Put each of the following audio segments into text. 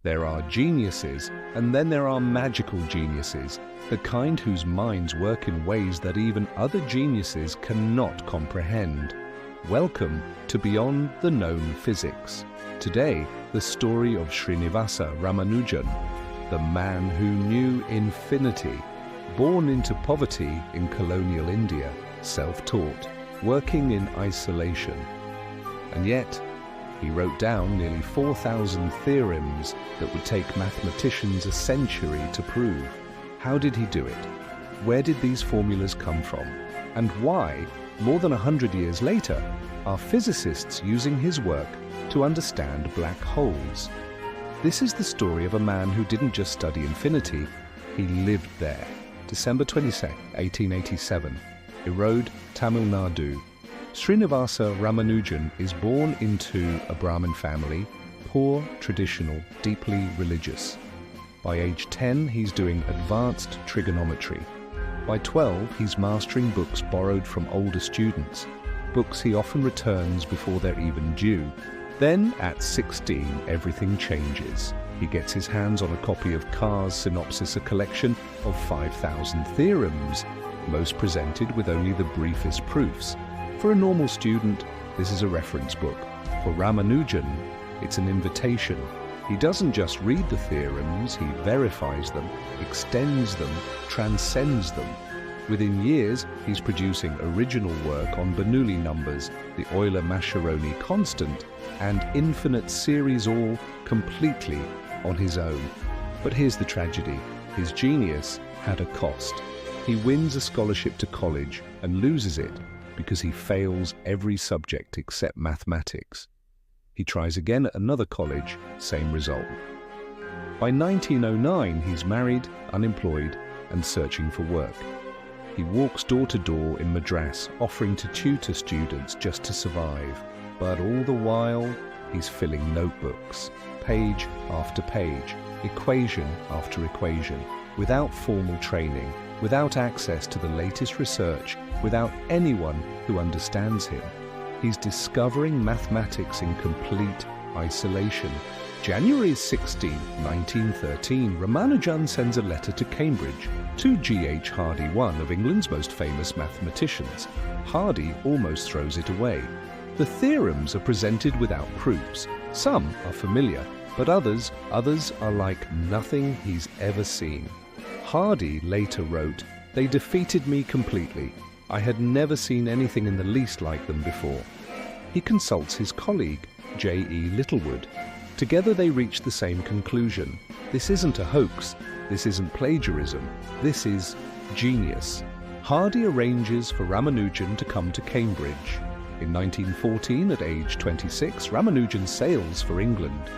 There are geniuses, and then there are magical geniuses, the kind whose minds work in ways that even other geniuses cannot comprehend. Welcome to Beyond the Known Physics. Today, the story of Srinivasa Ramanujan, the man who knew infinity, born into poverty in colonial India, self-taught, working in isolation. And yet, he wrote down nearly 4,000 theorems that would take mathematicians a century to prove. How did he do it? Where did these formulas come from? And why, more than 100 years later, are physicists using his work to understand black holes? This is the story of a man who didn't just study infinity, he lived there. December 22, 1887, Erode, Tamil Nadu. Srinivasa Ramanujan is born into a Brahmin family, poor, traditional, deeply religious. By age 10, he's doing advanced trigonometry. By 12, he's mastering books borrowed from older students, books he often returns before they're even due. Then, at 16, everything changes. He gets his hands on a copy of Carr's Synopsis, a collection of 5,000 theorems, most presented with only the briefest proofs. For a normal student, this is a reference book. For Ramanujan, it's an invitation. He doesn't just read the theorems, he verifies them, extends them, transcends them. Within years, he's producing original work on Bernoulli numbers, the Euler-Mascheroni constant, and infinite series, all completely on his own. But here's the tragedy. His genius had a cost. He wins a scholarship to college and loses it because he fails every subject except mathematics. He tries again at another college, same result. By 1909, he's married, unemployed, and searching for work. He walks door to door in Madras, offering to tutor students just to survive. But all the while, he's filling notebooks, page after page, equation after equation, without formal training, without access to the latest research, without anyone who understands him. He's discovering mathematics in complete isolation. January 16, 1913, Ramanujan sends a letter to Cambridge to G.H. Hardy, one of England's most famous mathematicians. Hardy almost throws it away. The theorems are presented without proofs. Some are familiar, but others are like nothing he's ever seen. Hardy later wrote, "They defeated me completely. I had never seen anything in the least like them before." He consults his colleague, J.E. Littlewood. Together they reach the same conclusion. This isn't a hoax, this isn't plagiarism, this is genius. Hardy arranges for Ramanujan to come to Cambridge. In 1914, at age 26, Ramanujan sails for England.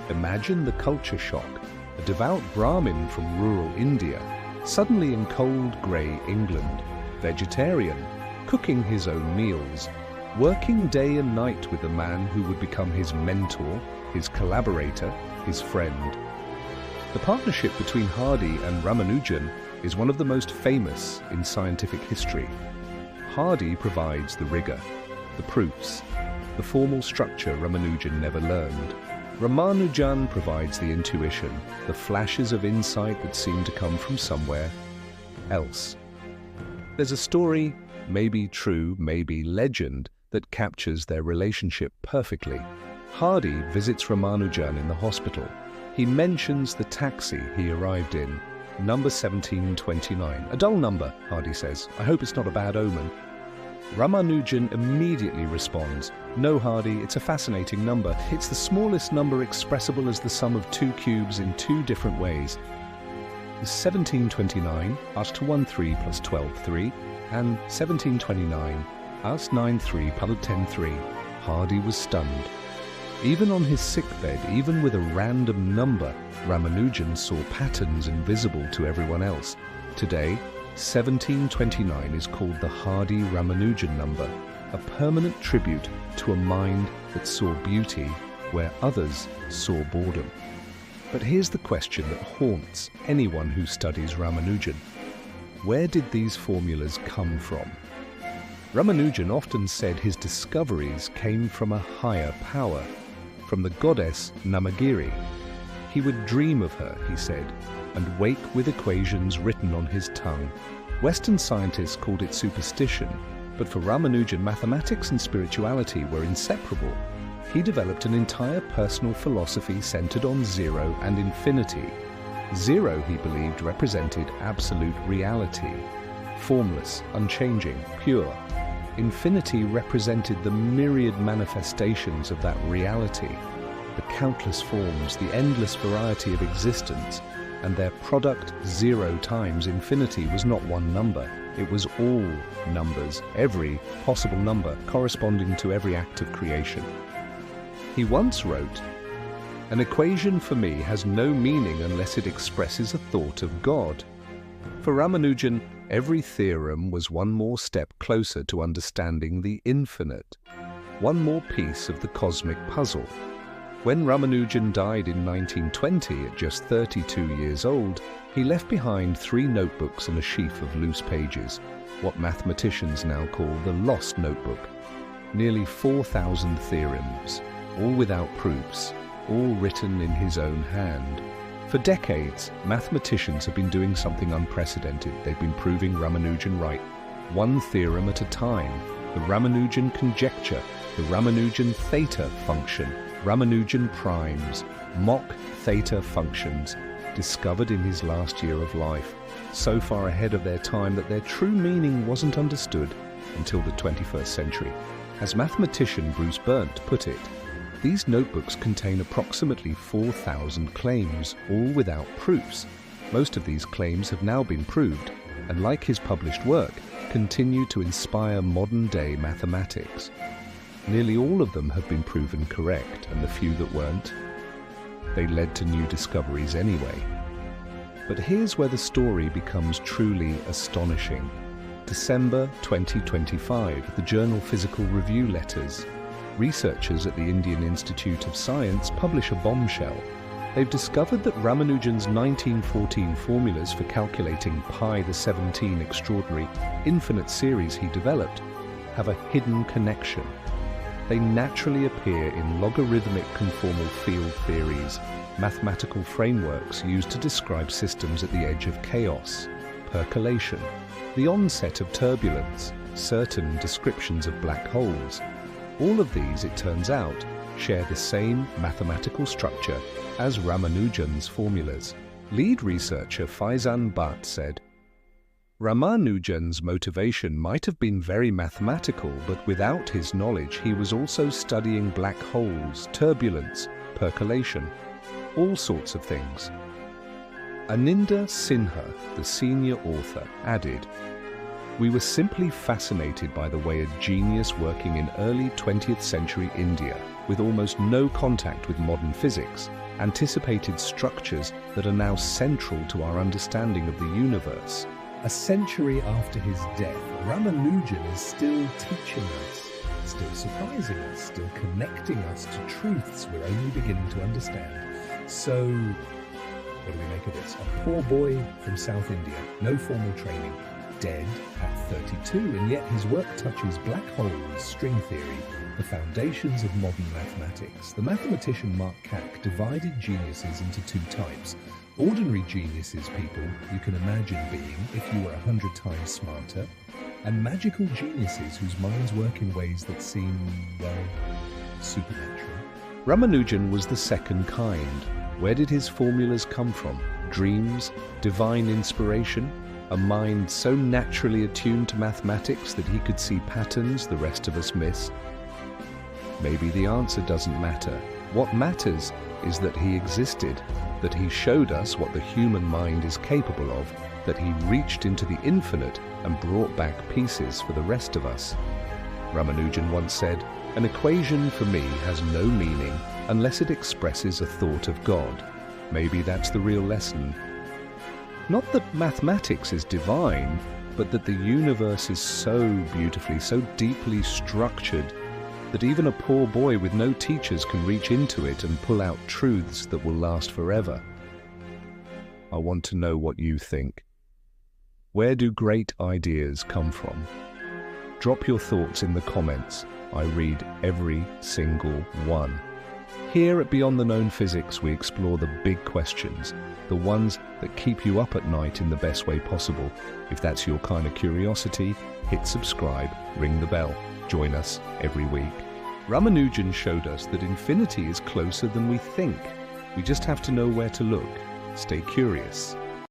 Imagine the culture shock. A devout Brahmin from rural India, suddenly in cold grey England, vegetarian, cooking his own meals, working day and night with the man who would become his mentor, his collaborator, his friend. The partnership between Hardy and Ramanujan is one of the most famous in scientific history. Hardy provides the rigor, the proofs, the formal structure Ramanujan never learned. Ramanujan provides the intuition, the flashes of insight that seem to come from somewhere else. There's a story, maybe true, maybe legend, that captures their relationship perfectly. Hardy visits Ramanujan in the hospital. He mentions the taxi he arrived in, number 1729. A dull number, Hardy says. I hope it's not a bad omen. Ramanujan immediately responds, "No, Hardy, it's a fascinating number. It's the smallest number expressible as the sum of two cubes in two different ways. 1729 asked to 1 3 plus 12 3, and 1729 asked 9 3 plus 10 3. Hardy was stunned. Even on his sickbed, even with a random number, Ramanujan saw patterns invisible to everyone else. Today, 1729 is called the Hardy-Ramanujan number, a permanent tribute to a mind that saw beauty where others saw boredom. But here's the question that haunts anyone who studies Ramanujan. Where did these formulas come from? Ramanujan often said his discoveries came from a higher power, from the goddess Namagiri. He would dream of her, he said, and wake with equations written on his tongue. Western scientists called it superstition, but for Ramanujan, mathematics and spirituality were inseparable. He developed an entire personal philosophy centered on zero and infinity. Zero, he believed, represented absolute reality, formless, unchanging, pure. Infinity represented the myriad manifestations of that reality, the countless forms, the endless variety of existence, and their product, zero times infinity, was not one number. It was all numbers, every possible number corresponding to every act of creation. He once wrote, "An equation for me has no meaning unless it expresses a thought of God." For Ramanujan, every theorem was one more step closer to understanding the infinite, one more piece of the cosmic puzzle. When Ramanujan died in 1920 at just 32 years old, he left behind 3 notebooks and a sheaf of loose pages, what mathematicians now call the lost notebook. Nearly 4,000 theorems, all without proofs, all written in his own hand. For decades, mathematicians have been doing something unprecedented. They've been proving Ramanujan right, one theorem at a time. The Ramanujan conjecture, the Ramanujan theta function, Ramanujan primes, mock theta functions, discovered in his last year of life, so far ahead of their time that their true meaning wasn't understood until the 21st century. As mathematician Bruce Berndt put it, these notebooks contain approximately 4,000 claims, all without proofs. Most of these claims have now been proved, and like his published work, continue to inspire modern-day mathematics. Nearly all of them have been proven correct, and the few that weren't, they led to new discoveries anyway. But here's where the story becomes truly astonishing. December 2025, the journal Physical Review Letters. Researchers at the Indian Institute of Science publish a bombshell. They've discovered that Ramanujan's 1914 formulas for calculating pi the 17 extraordinary infinite series he developed have a hidden connection. They naturally appear in logarithmic conformal field theories, mathematical frameworks used to describe systems at the edge of chaos, percolation, the onset of turbulence, certain descriptions of black holes. All of these, it turns out, share the same mathematical structure as Ramanujan's formulas. Lead researcher Faizan Bhatt said, "Ramanujan's motivation might have been very mathematical, but without his knowledge he was also studying black holes, turbulence, percolation, all sorts of things." Aninda Sinha, the senior author, added, "We were simply fascinated by the way a genius working in early 20th century India, with almost no contact with modern physics, anticipated structures that are now central to our understanding of the universe." A century after his death, Ramanujan is still teaching us, still surprising us, still connecting us to truths we're only beginning to understand. So, what do we make of this? A poor boy from South India, no formal training, dead at 32, and yet his work touches black holes, string theory, the foundations of modern mathematics. The mathematician Mark Kack divided geniuses into 2 types. Ordinary geniuses, people you can imagine being if you were 100 times smarter, and magical geniuses whose minds work in ways that seem, well, supernatural. Ramanujan was the second kind. Where did his formulas come from? Dreams? Divine inspiration? A mind so naturally attuned to mathematics that he could see patterns the rest of us miss? Maybe the answer doesn't matter. What matters is that he existed, that he showed us what the human mind is capable of, that he reached into the infinite and brought back pieces for the rest of us. Ramanujan once said, "An equation for me has no meaning unless it expresses a thought of God." Maybe that's the real lesson. Not that mathematics is divine, but that the universe is so beautifully, so deeply structured that even a poor boy with no teachers can reach into it and pull out truths that will last forever. I want to know what you think. Where do great ideas come from? Drop your thoughts in the comments. I read every single one. Here at Beyond the Known Physics, we explore the big questions, the ones that keep you up at night in the best way possible. If that's your kind of curiosity, hit subscribe, ring the bell, join us every week. Ramanujan showed us that infinity is closer than we think. We just have to know where to look. Stay curious.